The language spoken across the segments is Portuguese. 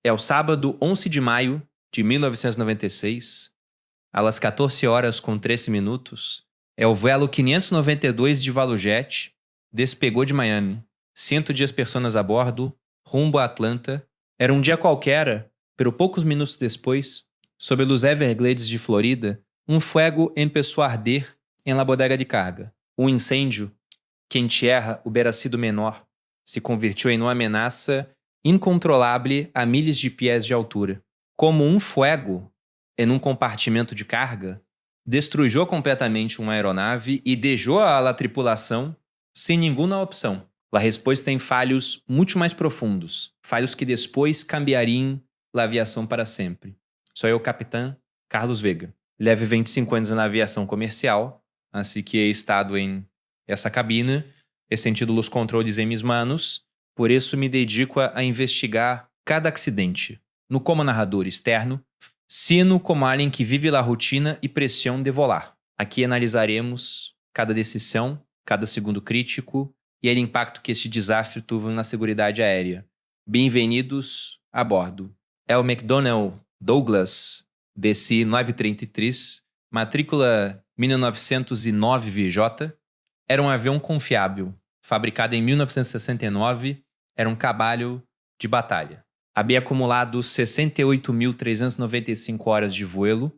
É o sábado 11 de maio de 1996, às 14 horas com 13 minutos. É o vuelo 592 de ValuJet, despegou de Miami. 110 pessoas a bordo, rumo a Atlanta. Era um dia qualquer, pero poucos minutos depois, sobre os Everglades de Florida, um fuego empezó a arder em la bodega de carga. Um incêndio, que em tierra hubiera sido menor, se convertiu em uma ameaça incontrolável a milhas de pés de altura. Como um fuego em um compartimento de carga, destrujou completamente uma aeronave e deixou a la tripulação sem nenhuma opção. A resposta tem falhos muito mais profundos, falhos que depois cambiariam a aviação para sempre. Sou eu, capitão Carlos Vega. Leve 25 anos na aviação comercial, assim que he estado em essa cabina, he sentido os controles em mis manos, por isso me dedico a investigar cada acidente, no como narrador externo, sino como alguém que vive a rotina e pressão de volar. Aqui analisaremos cada decisão, cada segundo crítico e o impacto que este desafio teve na seguridade aérea. Bem-vindos a bordo. É o McDonnell Douglas DC 933, matrícula 1909 VJ. Era um avião confiável, fabricado em 1969, era um cavalo de batalha. Havia acumulado 68.395 horas de vuelo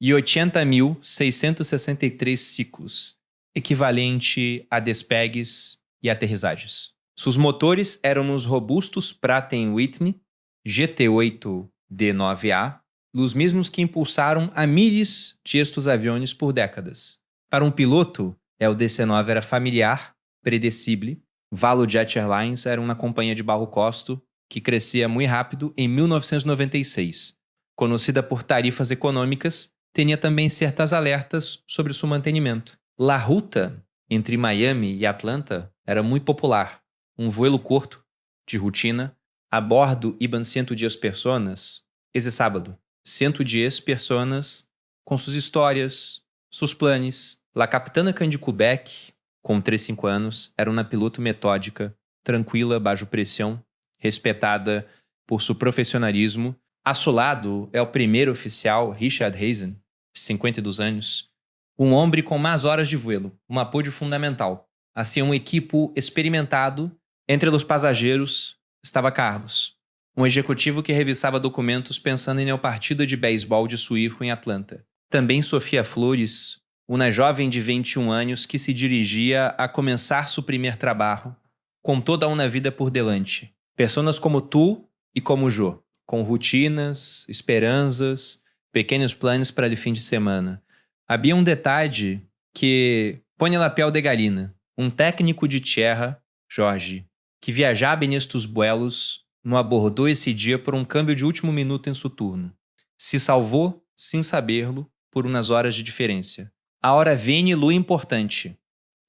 e 80.663 ciclos, equivalente a despegues e aterrissagens. Seus motores eram os robustos Pratt Whitney GT8D9A, os mesmos que impulsaram a milhas de estes aviões por décadas. Para um piloto, o DC-9 era familiar, predecível. ValuJet Airlines era uma companhia de baixo custo que crescia muito rápido em 1996. Conhecida por tarifas econômicas, tinha também certas alertas sobre seu mantenimento. La ruta entre Miami e Atlanta era muito popular. Um vuelo curto, de rotina, a bordo iban 110 pessoas, esse sábado. 110 pessoas com suas histórias, seus planos. La capitana Candy Quebec, com 35 anos, era uma piloto metódica, tranquila, baixo pressão, respeitada por seu profissionalismo. A seu lado é o primeiro oficial, Richard Hazen, 52 anos, um homem com mais horas de vuelo, um apoio fundamental. Assim, um equipo experimentado. Entre os passageiros estava Carlos, um executivo que revisava documentos pensando em uma partida de beisebol de seu filho em Atlanta. Também Sofia Flores, uma jovem de 21 anos que se dirigia a começar seu primeiro trabalho, com toda uma vida por delante. Pessoas como tu e como Jo, com rotinas, esperanças, pequenos planos para o fim de semana. Havia um detalhe que põe a pele de galina, um técnico de tierra, Jorge, que viajava nestes vuelos, não abordou esse dia por um câmbio de último minuto em seu turno. Se salvou, sem saberlo, por umas horas de diferença. A hora vem lo importante.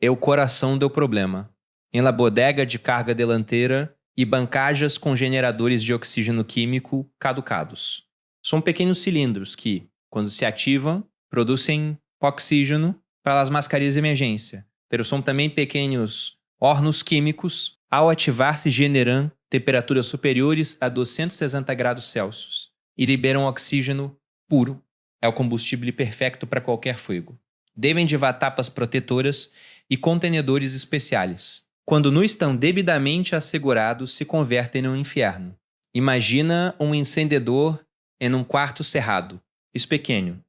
É o coração do problema. Em la bodega de carga delanteira e bancajas com generadores de oxígeno químico caducados. São pequenos cilindros que, quando se ativam, produzem oxígeno para as mascarilhas de emergência. Pero são também pequenos hornos químicos, ao ativar-se generam temperaturas superiores a 260 graus Celsius e liberam oxígeno puro. É o combustível perfeito para qualquer fogo. Devem levar tapas protetoras e contenedores especiais. Quando não estão devidamente assegurados, se convertem em um inferno. Imagina um incendedor em um quarto cerrado. É pequeno.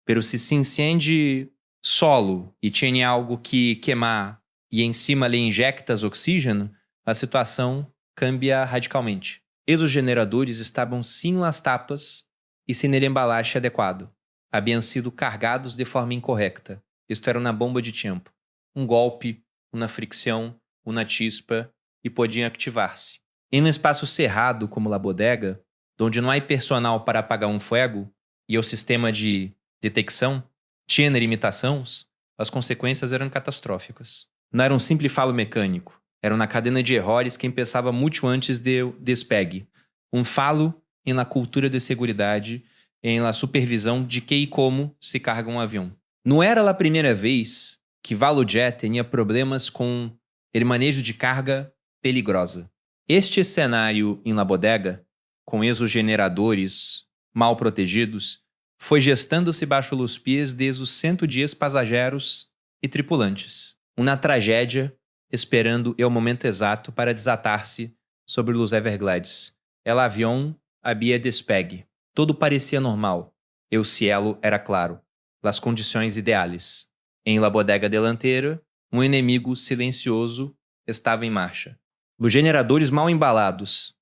Pero se incende solo e tem algo que queimar e em cima lhe injectas oxígeno, a situação cambia radicalmente. E os generadores estavam sem as tapas e sem a embalagem adequado. Haviam sido carregados de forma incorreta. Isto era uma bomba de tempo. Um golpe, uma fricção, uma chispa e podiam ativar-se. Em um espaço cerrado como a bodega, onde não há personal para apagar um fogo e o sistema de detecção tinha limitações, as consequências eram catastróficas. Não era um simples falo mecânico, era uma cadena de erros que começava muito antes do despegue. Um falo em la cultura de seguridade, em la supervisão de que e como se carga um avião. Não era a primeira vez que ValuJet tinha problemas com o manejo de carga peligrosa. Este cenário em la bodega, com exogeneradores mal protegidos, foi gestando-se baixo os pies desde os 100 dias passageiros e tripulantes. Uma tragédia esperando o momento exato para desatar-se sobre os Everglades. El avião havia despegue. Tudo parecia normal. E o cielo era claro. As condições ideais. Em la bodega delantera, um inimigo silencioso estava em marcha. Os generadores mal embalados.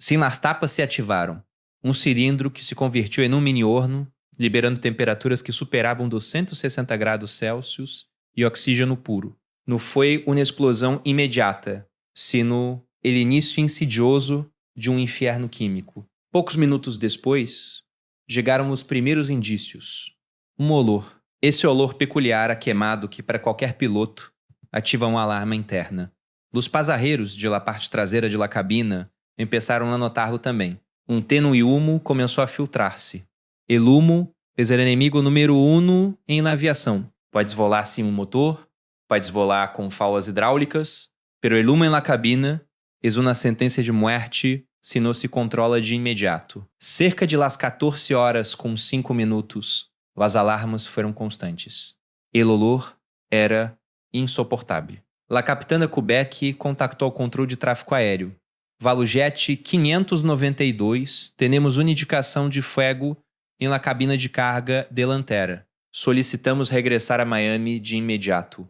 Sim, as tapas se ativaram. Um cilindro que se convertiu em um mini-horno, liberando temperaturas que superavam 260 graus Celsius e oxígeno puro. Não foi uma explosão imediata, sino o início insidioso de um inferno químico. Poucos minutos depois, chegaram os primeiros indícios. Um olor. Esse olor peculiar a queimado que, para qualquer piloto, ativa uma alarma interna. Os passageiros de la parte traseira de la cabina começaram a notar-lo também. Um tênue humo começou a filtrar-se. El humo é o inimigo número 1 em la aviação. Pode volar sem um motor, pode volar com falas hidráulicas, pero el humo em la cabina é uma sentença de morte se não se controla de imediato. Cerca de las 14 horas com 5 minutos, as alarmas foram constantes. El olor era insuportável. La capitana Quebec contactou o controle de tráfego aéreo. Valujet 592, temos uma indicação de fogo em la cabina de carga delantera. Solicitamos regressar a Miami de imediato.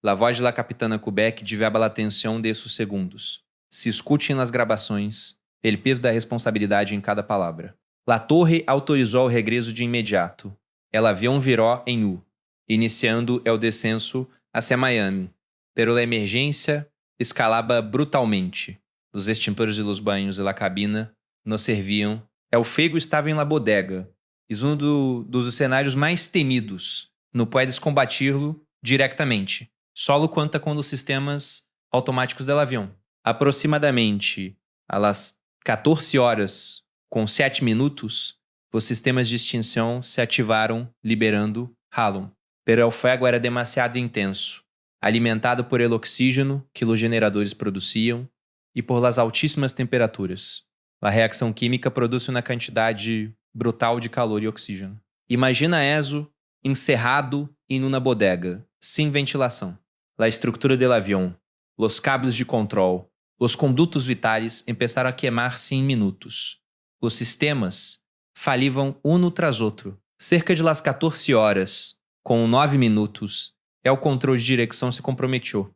La voz de la capitana Quebec divulga a atenção desses segundos. Se escute nas gravações, ele peso da responsabilidade em cada palavra. La Torre autorizou o regresso de imediato. El avião virou em U, iniciando o descenso hacia Miami. Pero a emergência escalava brutalmente. Os extintores de los banhos e la cabina não serviam. El fuego estava em la bodega. É um dos cenários mais temidos. Não puedes combatir-lo diretamente. Solo conta com os sistemas automáticos do avião. Aproximadamente às 14 horas com 7 minutos, os sistemas de extinção se ativaram, liberando halon. Pero el fuego era demasiado intenso, alimentado por el oxígeno que os generadores produziam e por las altíssimas temperaturas. A reação química produz uma quantidade brutal de calor e oxígeno. Imagina eso encerrado em uma bodega, sem ventilação. A estrutura do avião, os cabos de controle, os condutos vitais começaram a queimar-se em minutos. Os sistemas faliam um tras outro. Cerca de las 14 horas, com 9 minutos, o controle de direção se comprometeu.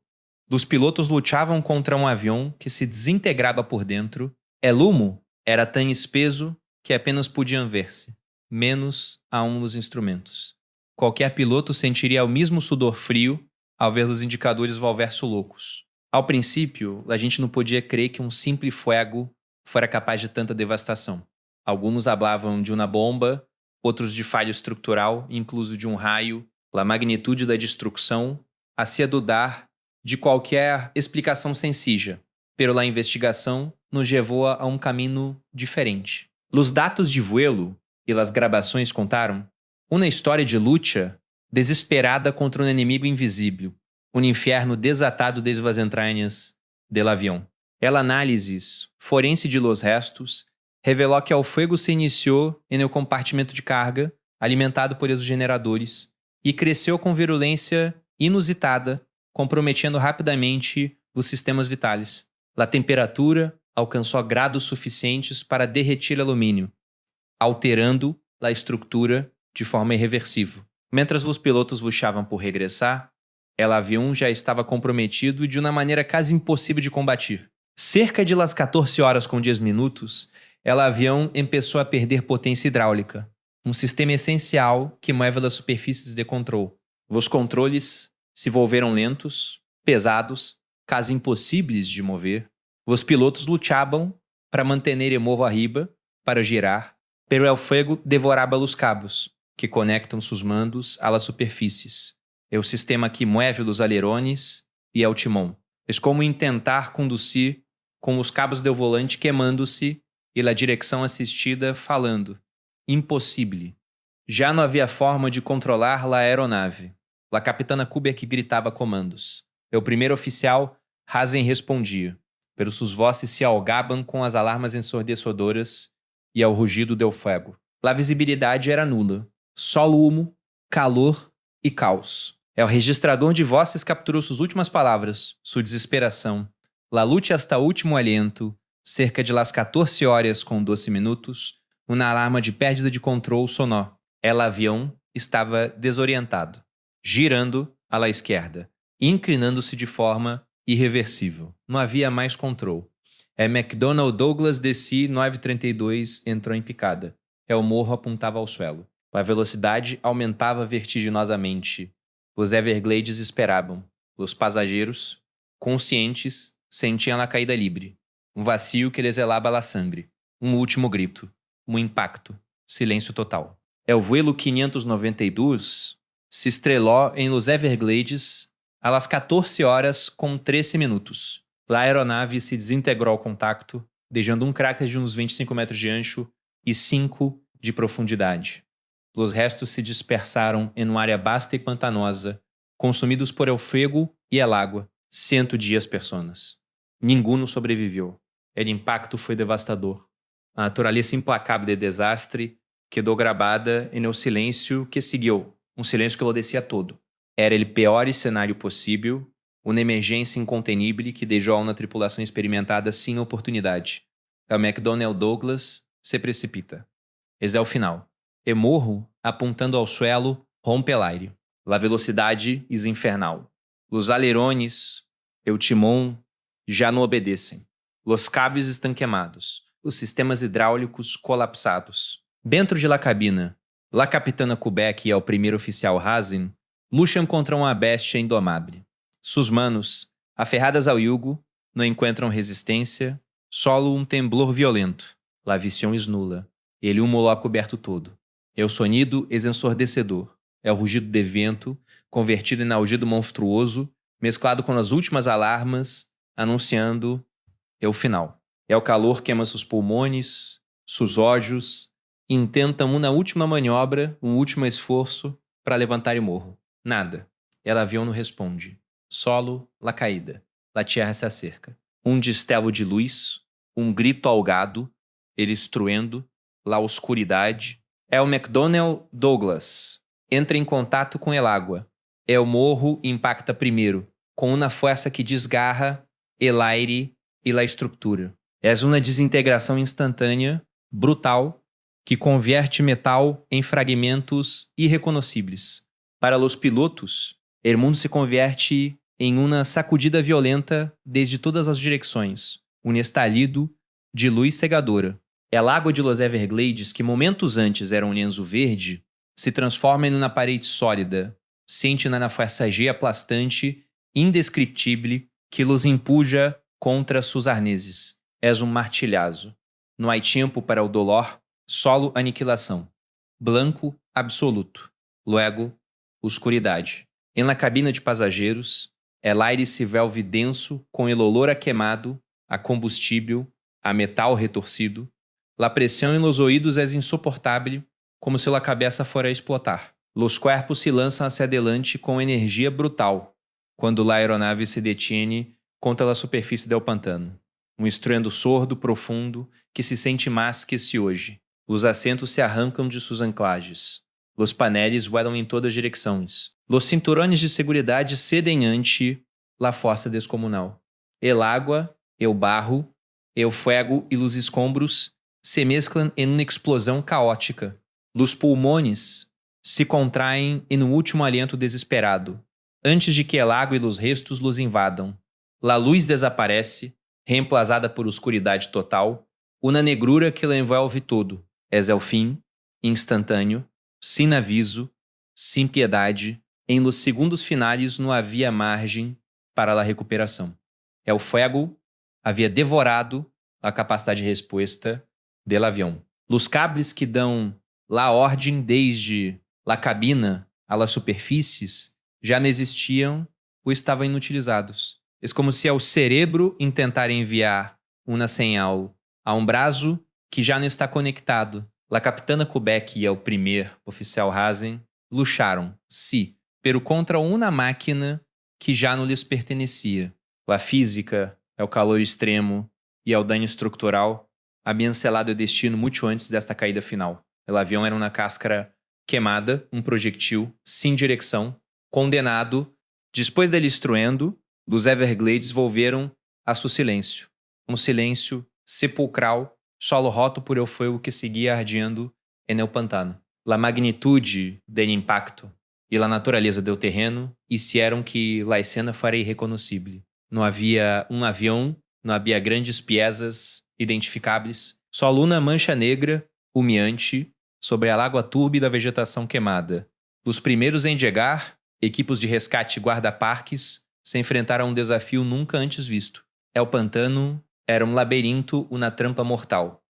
Os pilotos lutavam contra um avião que se desintegrava por dentro. El humo era tão espeso que apenas podiam ver-se, menos a dos instrumentos. Qualquer piloto sentiria o mesmo sudor frio ao ver os indicadores volver-se loucos. Ao princípio, a gente não podia crer que um simples fogo fora capaz de tanta devastação. Alguns hablavam de uma bomba, outros de falha estrutural, incluso de um raio. A magnitude da destruição hacía dudar de qualquer explicação sencilla, pero a investigação nos levou a um caminho diferente. Os dados de vuelo e as gravações contaram uma história de luta desesperada contra um inimigo invisível, um inferno desatado desde as entranhas do avião. A análise forense de los restos revelou que o fogo se iniciou em um compartimento de carga alimentado por esses generadores e cresceu com virulência inusitada, comprometendo rapidamente os sistemas vitais. A temperatura alcançou grados suficientes para derretir alumínio, alterando a estrutura de forma irreversível. Mientras os pilotos luchavam por regressar, o avião já estava comprometido de uma maneira quase impossível de combater. Cerca de las 14 horas com 10 minutos, o avião começou a perder potência hidráulica, um sistema essencial que move as superfícies de controle. Os controles se volveram lentos, pesados, quase impossíveis de mover. Os pilotos lutavam para manter o movo arriba, para girar, pero el fuego devorava os cabos, que conectam seus mandos às superfícies. É o sistema que move os alerones e o timão. É como tentar conduzir com os cabos do volante queimando-se e a direção assistida falando. Impossível. Já não havia forma de controlar a aeronave. A capitana Quebec gritava comandos. O primeiro oficial, Hazen, respondia, pero suas vozes se ahogavam com as alarmas ensurdecedoras e ao rugido del fuego. A visibilidade era nula. Solo humo, calor e caos. O registrador de vozes capturou suas últimas palavras, sua desesperação. La lucha hasta último aliento, cerca de las 14 horas com 12 minutos, uma alarma de perda de controle sonou. El avião estava desorientado, girando à la esquerda, inclinando-se de forma irreversível. Não havia mais controle. McDonnell Douglas DC 932 entrou em picada. O morro apontava ao suelo. A velocidade aumentava vertiginosamente. Os Everglades esperavam. Os passageiros, conscientes, sentiam a caída livre. Um vazio que lhes helava a sangre. Um último grito. Um impacto. Silêncio total. O vuelo 592 se estrelou em Los Everglades às 14 horas com 13 minutos. A aeronave se desintegrou ao contacto, deixando um cráter de uns 25 metros de ancho e 5 de profundidade. Os restos se dispersaram em uma área vasta e pantanosa, consumidos por el fuego e el agua, 110 pessoas. Ninguno sobreviveu. O impacto foi devastador. A natureza implacável de desastre quedou gravada em el silêncio que seguiu, um silêncio que lo descia todo. Era o pior cenário possível, uma emergência incontenível que deixou uma tripulação experimentada sem oportunidade. A McDonnell Douglas se precipita. Esse é o final. E morro, apontando ao suelo, rompe el aire. La velocidade is infernal. Os alerones, o timão, já não obedecem. Los cabos estão queimados. Os sistemas hidráulicos colapsados. Dentro de la cabina, la capitana Quebec e o primeiro oficial Hazen lutam contra uma bestia indomável. Sus manos, aferradas ao yugo, não encontram resistência, solo um temblor violento. La visión es nula. Ele humo lo ha coberto todo. O sonido es ensordecedor. O rugido de vento, convertido em algido monstruoso, mesclado com as últimas alarmas, anunciando o final. O calor queima seus pulmões, seus olhos, e intentam uma última maniobra, um último esforço para levantar o morro. Nada. El avião não responde. Solo la caída. La tierra se acerca. Um destello de luz, um grito algado, ele estruendo, la oscuridade. O McDonnell Douglas entra em contato com el água. O morro impacta primeiro, com uma força que desgarra el aire e la estrutura. É uma desintegração instantânea, brutal, que converte metal em fragmentos irreconhecíveis. Para os pilotos, o mundo se converte em uma sacudida violenta desde todas as direções, um estalido de luz cegadora. A água de Los Everglades, que momentos antes era um lienzo verde, se transforma em uma parede sólida, sente na força G aplastante, indescriptível, que los empuja contra seus arneses. És um martilhazo. Não há tempo para o dolor, solo aniquilação. Blanco absoluto. Luego, oscuridade. Em la cabina de passageiros, el aire se velve denso com el olor a queimado, a combustível, a metal retorcido. La pressão em los oídos é insuportável, como se la cabeça fora a explotar. Los cuerpos se lançam hacia adelante com energia brutal, quando la aeronave se detiene contra a superfície del pantano. Um estruendo sordo, profundo, que se sente mais que esse hoje. Os assentos se arrancam de suas anclagens. Los paneles voam em todas as direções. Los cinturões de seguridade cedem ante la força descomunal. El agua, el barro, el fuego e los escombros se mesclam em uma explosão caótica. Los pulmões se contraem em um último aliento desesperado, antes de que el agua e los restos los invadam. La luz desaparece, reemplazada por oscuridade total, uma negrura que la envolve todo. És o fim, instantâneo, sem aviso, sem piedade. Em los segundos finais não havia margem para a recuperação. O fuego havia devorado a capacidade de resposta del avião. Los cables que dão la ordem desde la cabina a las superfícies já não existiam ou estavam inutilizados. É como se o cérebro intentar enviar uma señal a um braço que já não está conectado. La capitana Quebec e o primeiro oficial Hazen lucharam, sí, pero contra uma máquina que já não lhes pertencia. A física, o calor extremo e o dano estrutural habían selado el destino muito antes desta caída final. O avião era uma cáscara queimada, um projetil sem direção, condenado. Depois dele estruendo, os Everglades volveram a seu silêncio. Um silêncio sepulcral, solo roto por el fuego que seguia ardiendo en el pantano. La magnitude del impacto e la naturaleza del terreno hicieron que la escena fuera irreconhecível. Não havia um avião, não havia grandes piezas identificáveis, só uma mancha negra, humeante, sobre a água turva da vegetação queimada. Os primeiros em chegar, equipos de resgate e guarda-parques, se enfrentaram a um desafio nunca antes visto. El pantano era um labirinto, uma trampa mortal.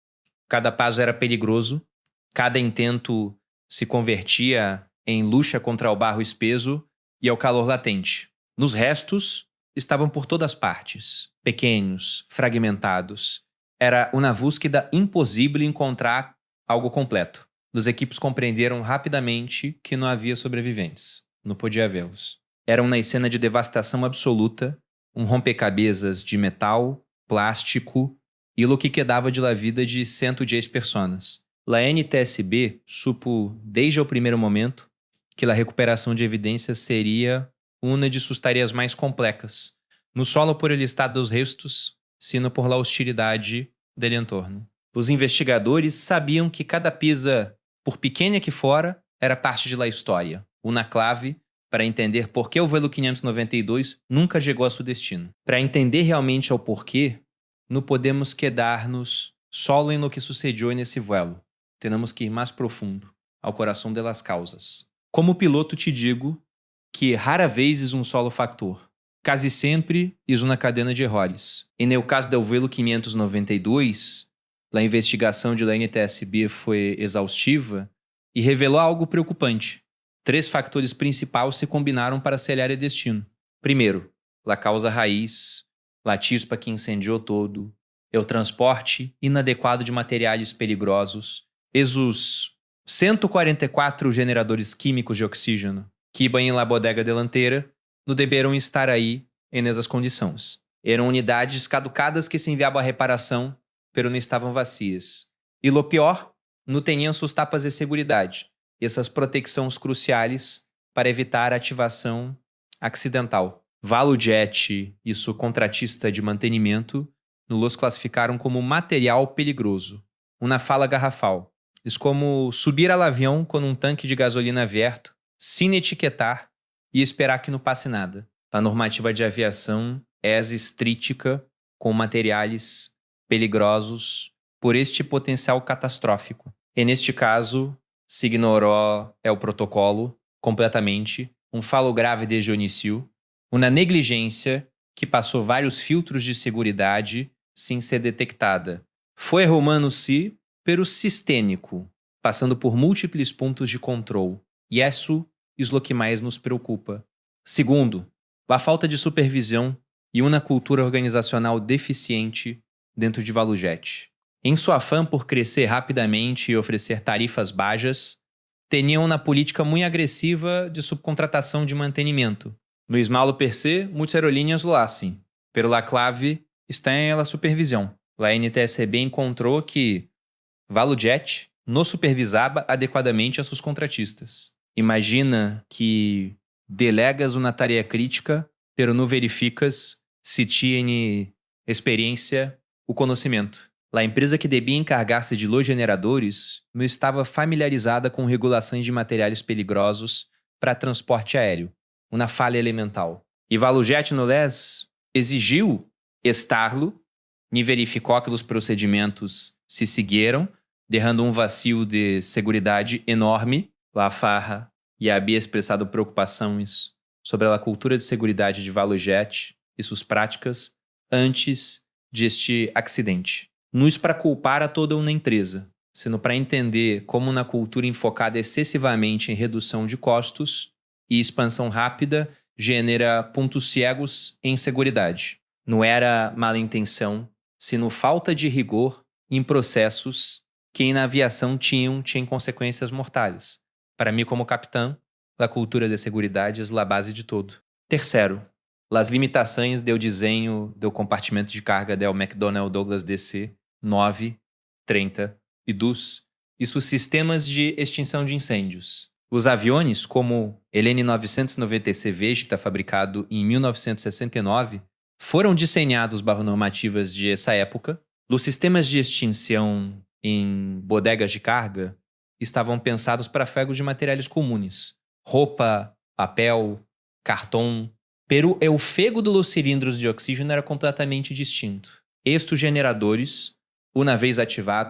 Cada passo era perigoso, cada intento se convertia em luta contra o barro espeso e ao calor latente. Nos restos, estavam por todas partes, pequenos, fragmentados. Era uma búsqueda impossível encontrar algo completo. Os equipos compreenderam rapidamente que não havia sobreviventes. Não podia havê-los. Era uma cena de devastação absoluta, um rompecabezas de metal, plástico e o que quedava de la vida de 110 pessoas. La NTSB supo, desde o primeiro momento, que a recuperação de evidências seria uma de suas tarefas mais complexas, não só por ele estado dos restos, sino por la hostilidade del entorno. Os investigadores sabiam que cada pisa, por pequena que fora, era parte de la história, uma clave para entender por que o voo 592 nunca chegou a seu destino. Para entender realmente o porquê, não podemos quedar-nos solo em lo que sucedeu nesse voo. Temos que ir mais profundo, ao coração das causas. Como piloto te digo que rara vez um solo factor, quase sempre é uma cadena de erros. E no caso do voo 592, a investigação de la NTSB foi exaustiva e revelou algo preocupante. 3 fatores principais se combinaram para sellar o destino. Primeiro, a causa raiz, a chispa que incendiou todo, o transporte inadequado de materiais perigosos, os 144 generadores químicos de oxígeno que iam em la bodega delantera não deveram estar aí nessas condições. Eram unidades caducadas que se enviavam à reparação, pero não estavam vazias. E lo pior, não tinham suas tapas de seguridade, essas proteções cruciais para evitar a ativação acidental. ValuJet e seu contratista de mantenimento nos classificaram como material perigoso, uma fala garrafal. É como subir ao avião com um tanque de gasolina aberto, sem etiquetar e esperar que não passe nada. A normativa de aviação é estrítica com materiais perigosos por este potencial catastrófico. E neste caso, se ignorou o protocolo completamente, um falo grave desde o início, uma negligência que passou vários filtros de seguridade sem ser detectada. Foi humano-se, pero sistêmico, passando por múltiplos pontos de controle. E isso é o que mais nos preocupa. Segundo, a falta de supervisão e uma cultura organizacional deficiente dentro de ValuJet. Em sua afã por crescer rapidamente e oferecer tarifas baixas, tinham uma política muito agressiva de subcontratação de mantenimento. No esmalo per se, muitas aerolíneas lo hacen, pero la clave está em la supervisão. A NTSB encontrou que ValuJet não supervisava adequadamente a seus contratistas. Imagina que delegas uma tarefa crítica, pero não verificas se tinha experiência ou conhecimento. A empresa que devia encargar-se de los generadores não estava familiarizada com regulações de materiais perigosos para transporte aéreo, uma falha elemental. E ValuJet no LES exigiu estarlo, e verificou que os procedimentos se seguiram, derrando um vazio de seguridade enorme. La Farra e havia expressado preocupações sobre a cultura de seguridade de ValuJet e suas práticas antes deste acidente. Não é para culpar a toda uma empresa, sino para entender como uma cultura enfocada excessivamente em redução de custos e expansão rápida gera pontos cegos em seguridade. Não era mala intenção, sino falta de rigor em processos que na aviação tinham consequências mortais. Para mim, como capitão, a cultura de seguridade é a base de tudo. Terceiro, as limitações do desenho do compartimento de carga do McDonnell Douglas DC-9 32 e seus sistemas de extinção de incêndios. Os aviões, como LN 990C Vegeta, fabricado em 1969, foram desenhados bajo normativas de essa época. Os sistemas de extinção em bodegas de carga estavam pensados para fuego de materiais comuns: roupa, papel, cartão. Pero o fego dos cilindros de oxígeno era completamente distinto. Estes generadores, uma vez ativados,